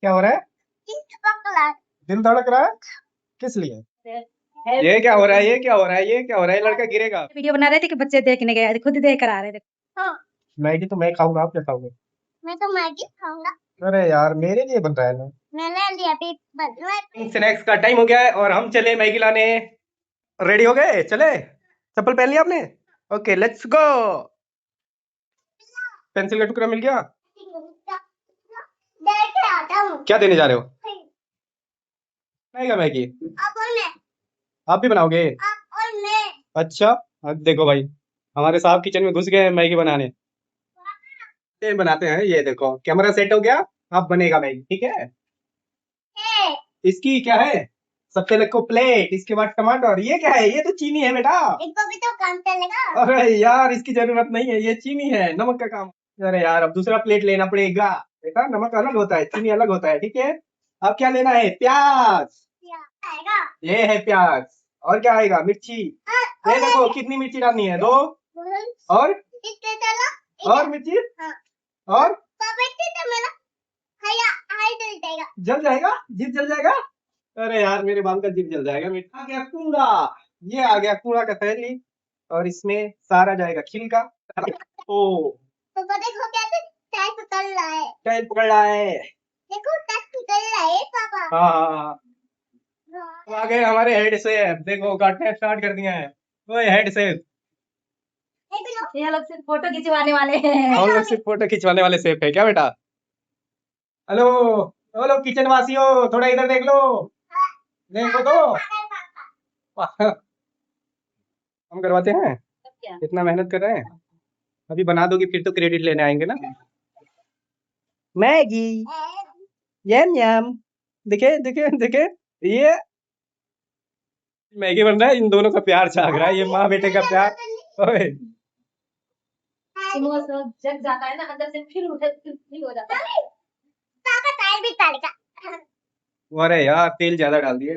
क्या हो रहा है? दिल धड़क रहा है? किस लिए? ये क्या हो रहा है? ये क्या हो रहा है? ये क्या हो रहा है? लड़का गिरेगा। वीडियो बना रहे थे कि बच्चे देखने गए, खुद देख कर आ रहे थे। हाँ, मैगी तो मैं खाऊंगा, आप क्या खाओगे? मैं तो मैगी खाऊंगा। अरे यार, मेरे लिए बन रहा है ना। मैंने लिया भी बन स्नैक्स का टाइम हो गया है और हम चले मैगी लाने। रेडी हो गए? चले? चप्पल पहन लिया आपने? Okay, let's go. पेंसिल का टुकड़ा मिल गया? देख के आता हूँ। क्या देने जा रहे हो? बनाएगा मैगी? अब और मैं, आप भी बनाओगे? अब और मैं। अच्छा, अब देखो भाई, हमारे साहब किचन में घुस गए हैं मैगी बनाने। ये बनाते हैं, ये देखो कैमरा सेट हो गया। अब बनेगा मैगी, ठीक है? है, इसकी क्या है? सबसे पहले को प्लेट, इसके बाद टमाटर। ये क्या है? ये तो चीनी है बेटा। इनको भी तो काम चलेगा। अरे यार, इसकी जरूरत नहीं है, ये चीनी है, नमक का काम। अरे यार, अब दूसरा प्लेट लेना पड़ेगा। बेटा, नमक अलग होता है, चीनी अलग होता है, ठीक है? अब क्या लेना है? प्याज। क्या आएगा? ये है प्याज। और क्या आएगा? मिर्ची। ये देखो कितनी मिर्ची डालनी है, 2। और इससे चलो और मिर्ची। हाँ। और पापा इससे तो मेरा हाया हाई जल जाएगा। जल जाएगा? जीभ जल जाएगा? अरे यार, मेरे बाल का जीभ जल जाएगा। आ गया कूड़ा। ये आ गया कूड़ा का थैली। और इसमें सारा जाएगा छिलका। ओ, पापा देखो कैसे टैग पकड़ रहा है। टाइल पकड़ रहा है। देखो टैग पकड़ रहा है पापा। हाँ हाँ हाँ। हाँ। तो आ गए हमारे हेड शेफ, देखो काटने स्टार्ट कर दिया है। ओए हेड शेफ। ये लोग सिर्फ फोटो खिंचवाने वाले हैं। हम लोग सिर्फ फोटो खिंचवाने वाले शेफ है क्या बेटा? हेलो, हेलो किचन वासियों, थोड़ा इधर देख लो। देखो तो। हम करवाते हैं, क्या? इतना मेहनत कर रहे हैं। अभी बना दोगी फिर तो क्रेडिट लेने आएंगे ना। मैगी, यम यम। देखे देखे देखे, ये मैगी बन रहा है, इन दोनों का प्यार झाग रहा है, ये माँ बेटे का प्यार। ओए, इमोशन जग जाता है ना अंदर से, फिर हो जाता है। पापा टाइम भी डालेगा। अरे यार, तेल ज्यादा डाल दिए।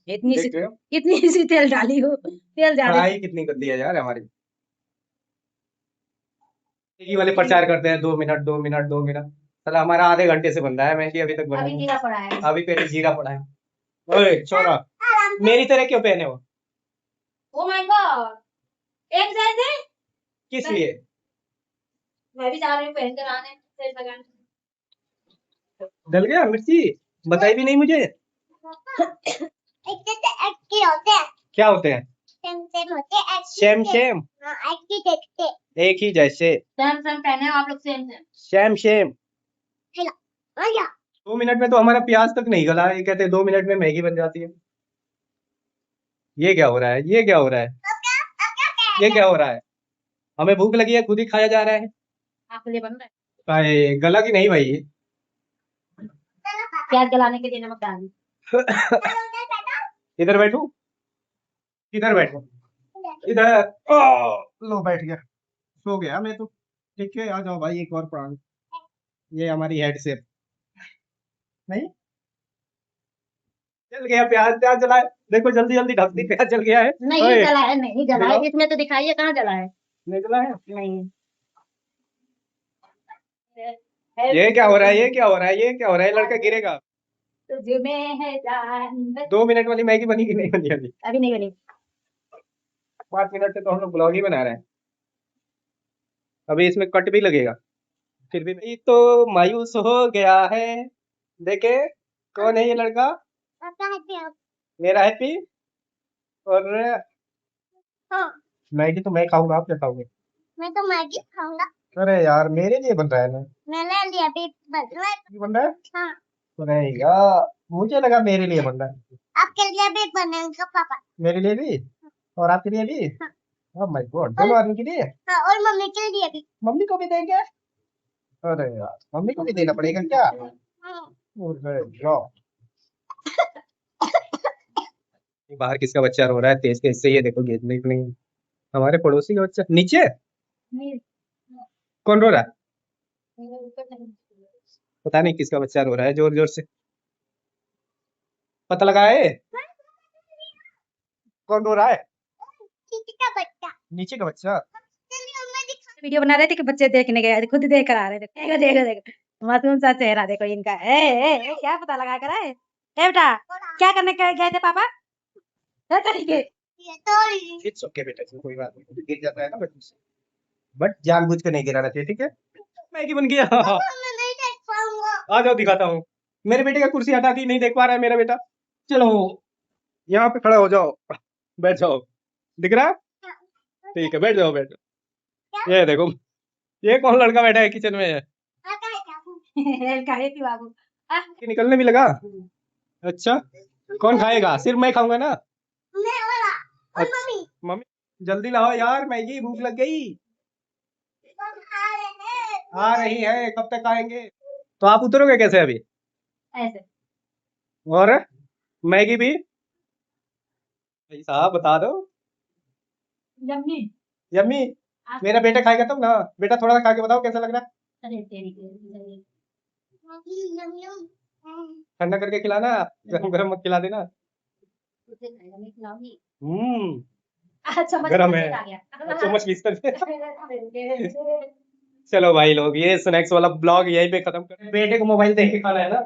इतनी सी देख रहे हो? इतनी सी तेल डाली हो, तेल ज्यादा। कढ़ाई कितनी कर दिया यार हमारी। मैगी वाले प्रचार करते हैं 2 मिनट 2 मिनट 2 मिनट। साला हमारा आधे घंटे से बन रहा है मैगी, अभी तक बना अभी नहीं। जीरा पड़ा है। अभी पहले जीरा पड़ा है। ओए छोरा, मेरी तरह क्यों पहने हो? ओ माय गॉड, एक जैसे किस लिए? मैं भी जा रही हूँ पहन कर आने तेल लगाने। डल गया मिर्ची? बताई भी नहीं मुझे। एक जैसे एक की होते हैं। क्या होते हैं? सेम होते हैं। सेम सेम, हाँ, एक की देखते। एक ही जैसे। सेम सेम पहने हो आप लोग, सेम सेम। Same same. आया। 2 मिनट में तो हमारा प्याज तक नहीं गला, ये कहते हैं 2 मिनट में मैगी बन जाती है। ये क्या हो रहा है? ये क्या हो रहा है? अब क्या ये क्या हो रहा है? हमें भूख लगी है, खुद ही खाया जा रहा है। आपके लिए बन रहा है। अरे, गला की नहीं भाई। प्याज गलाने के लिए नमक डाल दी। इधर बैठू, इधर बैठो, इधर। ओ, लो बैठ गया। सो गया मैं तो। ठीक है, आ जाओ भाई, एक और प्राण। ये हमारी हेड शेफ। नहीं, जल गया प्याज, प्याज जला है। देखो जल्दी जल्दी ढक दी, प्याज जल गया है। नहीं ओए, जला है, नहीं जला है, जलाओ। इसमें तो दिखाइए कहाँ जला है। नहीं जला है? नहीं। ये क्या हो रहा है? ये क्या हो रहा है? ये क्या हो रहा है? लड़का गिरेगा। तुझ में है जान। 2 मिनट वाली मैगी बनी कि नहीं बनी अभी? अभी नहीं बनी। 5 मिनट से तो हम लोग ब्लॉग ही बना रहे हैं। अभी इसमें कट भी लगेगा। फिर भी ये तो मायूस हो गया है। देखे, कौन है ये लड़का? मेरा हैप्पी। और हाँ, मैगी तो मैं खाऊंगा, आप क्या खाओगे? मैं तो मैगी खाऊंगा। अरे यार, मेरे लिए बन रहा है ना। मैंने लिया भी ये बन रहा है? हाँ, अरे यार, मुझे लगा मेरे लिए बन रहा है। आपके लिए भी बनेगा पापा। मेरे लिए भी? और आपके लिए भी? हाँ। ओह माय गॉड, दोनों आदमी के लिए? हाँ, और मम्मी के लिए भी। मम्मी को भी देंगे? अरे यार, मम्मी को भी देना पड़ेगा क्या? हाँ। अरे यार, बाहर किसका बच्चा रो रहा है तेज तेज से, ये देखो गेट नहीं। हमारे पड़ोसी का बच्चा नीचे। नहीं। कौन रो रहा है? ऊपर नहीं। पता नहीं किसका बच्चा रो रहा है जोर जोर से। पता लगाए कौन रो रहा है? किसी का बच्चा। नीचे का बच्चा। चलिए मम्मा दिखा। वीडियो बना रहे थे कि बच्चे देखने गए, खुद देख कर आ रहे थे। देखो देखो देखो, मासूम सा चेहरा देखो इनका। क्या पता लगा कर आए? बेटा क्या करने गए थे पापा? क्या करेंगे? ये तोड़ी इट्स ओके बेटा, इसमें कोई बात नहीं, गिर जाता है ना बट जानबूझ के नहीं गिराना चाहिए, ठीक है। मैगी बन गया। मैं नहीं देख पाऊंगा आ जाओ दिखाता हूँ। मेरे बेटे का कुर्सी हटा दी, नहीं देख पा रहा है मेरा बेटा। चलो यहाँ पे खड़ा हो जाओ, बैठ जाओ, दिख रहा है? ठीक है, बैठ जाओ, बैठ जाओ। ये देखो, ये कौन लड़का बैठा है किचन में? कहे थी बाबू। कि निकलने भी लगा। अच्छा, कौन खाएगा? सिर्फ मैं खाऊंगा ना। मैं वाला और अच्छा, मम्मी मम्मी जल्दी लाओ यार, मैगी भूख लग गई। सब खा रहे हैं आ रही है, कब तक आएंगे? तो आप उतरोगे कैसे अभी? ऐसे और मैगी भी भाई साहब बता दो। यम्मी। यम्मी, मेरा बेटा खाएगा तब ना। बेटा थोड़ा सा खा के बताओ कैसा लग रहा है। अरे तेरी के यम यम ठंडा करके खिलाना, गरम गरम मत खिला देना। उसे खाएगा मैं खिलाऊंगी। हम्म, चम्मच गरम से है। आ गया। चम्मच किस तरह चलो भाई लोग, ये स्नैक्स वाला ब्लॉग यहीं पे खत्म कर। बेटे को मोबाइल देख के खाना है ना,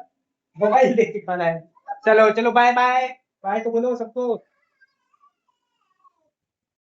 मोबाइल देख के खाना है। चलो चलो, बाय बाय। बाय तो बोलो सबको।